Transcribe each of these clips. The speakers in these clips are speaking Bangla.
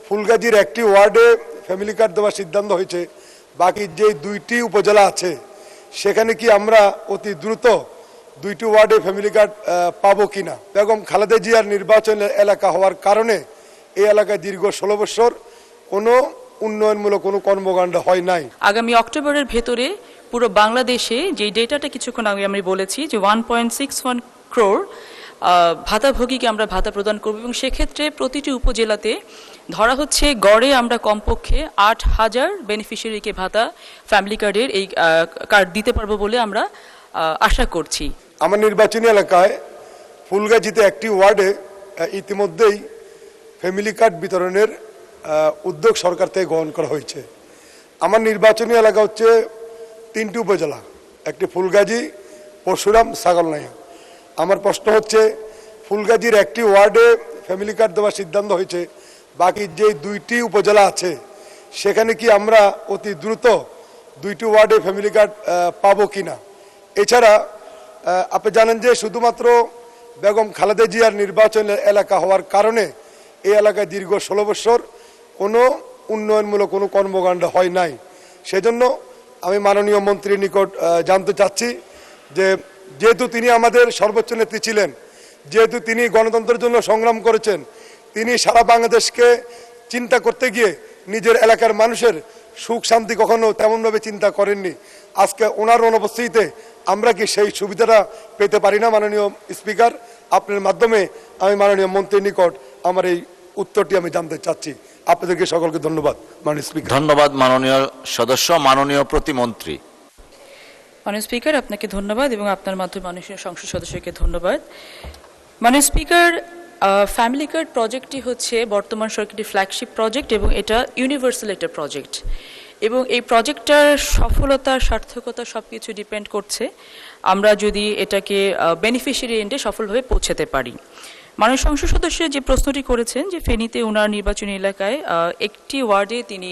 ফুলগাজীর একটি ওয়ার্ডে ফ্যামিলি কার্ড দেওয়ার সিদ্ধান্ত হয়েছে, বাকি যে 2টি উপজেলা আছে সেখানে কি আমরা অতি দ্রুত 2টি ওয়ার্ডে ফ্যামিলি কার্ড পাবো কিনা। বেগম খালেদা জিয়ার নির্বাচন এলাকা হওয়ার কারণে এই এলাকায় দীর্ঘ 16 বছর কোনো উন্নয়নমূলক কোনো কর্মকাণ্ড হয় নাই। আগামী অক্টোবরের ভেতরে পুরো বাংলাদেশে যে ডেটাটা কিছুক্ষণ আগে আমি বলেছি যে 1.61 crore ভাতাভোগীকে আমরা ভাতা প্রদান করব, এবং সেক্ষেত্রে প্রতিটি উপজেলাতে ধরা হচ্ছে গড়ে আমরা কমপক্ষে 8,000 বেনিফিশিয়ারিকে ভাতা ফ্যামিলি কার্ডের এই কার্ড দিতে পারবো বলে আমরা আশা করছি। আমার নির্বাচনী এলাকায় ফুলগাজীতে একটি ওয়ার্ডে ইতিমধ্যেই ফ্যামিলি কার্ড বিতরণের উদ্যোগ সরকার থেকে গ্রহণ করা হয়েছে। আমার নির্বাচনী এলাকা হচ্ছে 3টি উপজেলা, একটি ফুলগাজী, পরশুরাম, ছাগলনাইয়া। আমার প্রশ্ন হচ্ছে, ফুলগাজীর একটি ওয়ার্ডে ফ্যামিলি কার্ড দেওয়ার সিদ্ধান্ত হয়েছে, বাকি যে 2টি উপজেলা আছে সেখানে কি আমরা অতি দ্রুত 2টি ওয়ার্ডে ফ্যামিলি কার্ড পাবো কিনা। এছাড়া আপনি জানেন যে শুধুমাত্র বেগম খালেদা জিয়ার নির্বাচন এলাকা হওয়ার কারণে এই এলাকায় দীর্ঘ 16 বছর কোনো উন্নয়নমূলক কোনো কর্মকাণ্ড হয় নাই। সেজন্য আমি মাননীয় মন্ত্রীর নিকট জানতে চাচ্ছি যে যেহেতু তিনি আমাদের সর্বোচ্চ নেত্রী ছিলেন, যেহেতু তিনি গণতন্ত্রের জন্য সংগ্রাম করেছেন, তিনি সারা বাংলাদেশকে চিন্তা করতে গিয়ে নিজের এলাকার মানুষের সুখ শান্তি কখনো তেমনভাবে চিন্তা করেননি। আজকে ওনার অনুপস্থিতিতে আমরা কি সেই সুবিধাটা পেতে পারি না? মাননীয় স্পিকার, আপনার মাধ্যমে আমি মাননীয় মন্ত্রীর নিকট আমার এই উত্তরটি আমি জানতে চাচ্ছি। আপনাদেরকে সকলকে ধন্যবাদ মাননীয় স্পিকার। ধন্যবাদ মাননীয় সদস্য। মাননীয় প্রতিমন্ত্রী। মাননীয় স্পিকার, আপনাকে ধন্যবাদ এবং আপনার মাধ্যমে মাননীয় সংসদ সদস্যকে ধন্যবাদ। মাননীয় স্পিকার, ফ্যামিলি কার্ড প্রজেক্টটি হচ্ছে বর্তমান সরকারের ফ্ল্যাগশিপ প্রজেক্ট এবং এটা ইউনিভার্সাল একটা প্রজেক্ট, এবং এই প্রজেক্টটার সফলতা, সার্থকতা সব কিছু ডিপেন্ড করছে আমরা যদি এটাকে বেনিফিশিয়ারি এন্ডে সফলভাবে পৌঁছাতে পারি। মাননীয় সংসদ সদস্য যে প্রশ্নটি করেছেন যে ফেনীতে ওনার নির্বাচনী এলাকায় একটি ওয়ার্ডে তিনি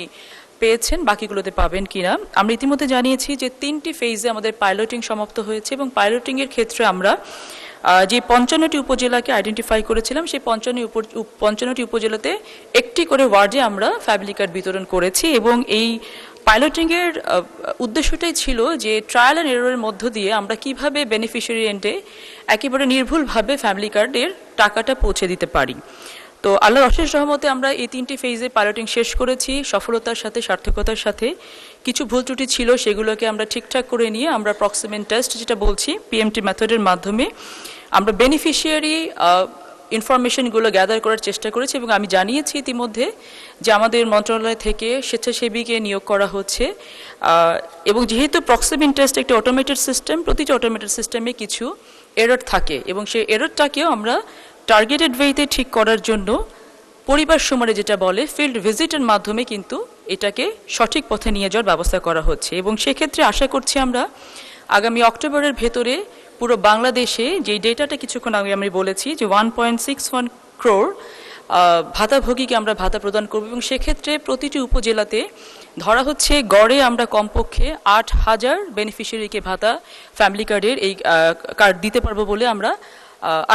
পেয়েছেন, বাকিগুলোতে পাবেন কিনা, আমরা ইতিমধ্যে জানিয়েছি যে 3টি ফেজে আমাদের পাইলটিং সমাপ্ত হয়েছে, এবং পাইলটিংয়ের ক্ষেত্রে আমরা যে 55টি উপজেলাকে আইডেন্টিফাই করেছিলাম সেই 55টি উপজেলাতে একটি করে ওয়ার্ডে আমরা ফ্যামিলি কার্ড বিতরণ করেছি, এবং এই পাইলটিংয়ের উদ্দেশ্যটাই ছিল যে ট্রায়াল অ্যান্ড এররের মধ্য দিয়ে আমরা কিভাবে বেনিফিশিয়ারি এন্ডে একেবারে নির্ভুলভাবে ফ্যামিলি কার্ডের টাকাটা পৌঁছে দিতে পারি। তো আল্লাহর অশেষ রহমতে আমরা এই 3টি ফেজে পাইলটিং শেষ করেছি সফলতার সাথে, সার্থকতার সাথে। কিছু ভুল ত্রুটি ছিল, সেগুলোকে আমরা ঠিকঠাক করে নিয়ে আমরা প্রক্সিমেন্ট টেস্ট যেটা বলছি পিএমটি মেথডের মাধ্যমে আমরা বেনিফিশিয়ারি ইনফরমেশনগুলো গ্যাদার করার চেষ্টা করেছি, এবং আমি জানিয়েছি ইতিমধ্যে যে আমাদের মন্ত্রণালয় থেকে স্বেচ্ছাসেবীকে নিয়োগ করা হচ্ছে, এবং যেহেতু প্রক্সিমেন্ট টেস্ট একটা অটোমেটেড সিস্টেম, প্রতিটি অটোমেটেড সিস্টেমে কিছু এরর থাকে, এবং সেই এররটাকেও আমরা টার্গেটেড ওয়েতে ঠিক করার জন্য পরিবার সুমারে যেটা বলে ফিল্ড ভিজিটের মাধ্যমে কিন্তু এটাকে সঠিক পথে নিয়ে যাওয়ার ব্যবস্থা করা হচ্ছে, এবং সেক্ষেত্রে আশা করছি আমরা আগামী অক্টোবরের ভেতরে পুরো বাংলাদেশে যে ডেটাটা কিছুক্ষণ আগে আমি বলেছি যে 1.61 crore ভাতাভোগীকে আমরা ভাতা প্রদান করব, এবং সেক্ষেত্রে প্রতিটি উপজেলাতে ধরা হচ্ছে গড়ে আমরা কমপক্ষে 8,000 বেনিফিশিয়ারিকে ভাতা ফ্যামিলি কার্ডের এই কার্ড দিতে পারবো বলে আমরা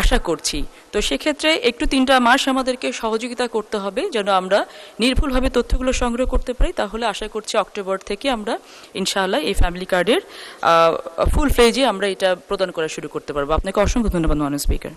আশা করছি। তো সেক্ষেত্রে একটু 3টা মাস আমাদেরকে সহযোগিতা করতে হবে যেন আমরা নির্ভুলভাবে তথ্যগুলো সংগ্রহ করতে পারি, তাহলে আশা করছি অক্টোবর থেকে আমরা ইনশাআল্লাহ এই ফ্যামিলি কার্ডের ফুল ফেজে আমরা এটা প্রদান করা শুরু করতে পারবো। আপনাকে অসংখ্য ধন্যবাদ মাননীয় স্পিকার।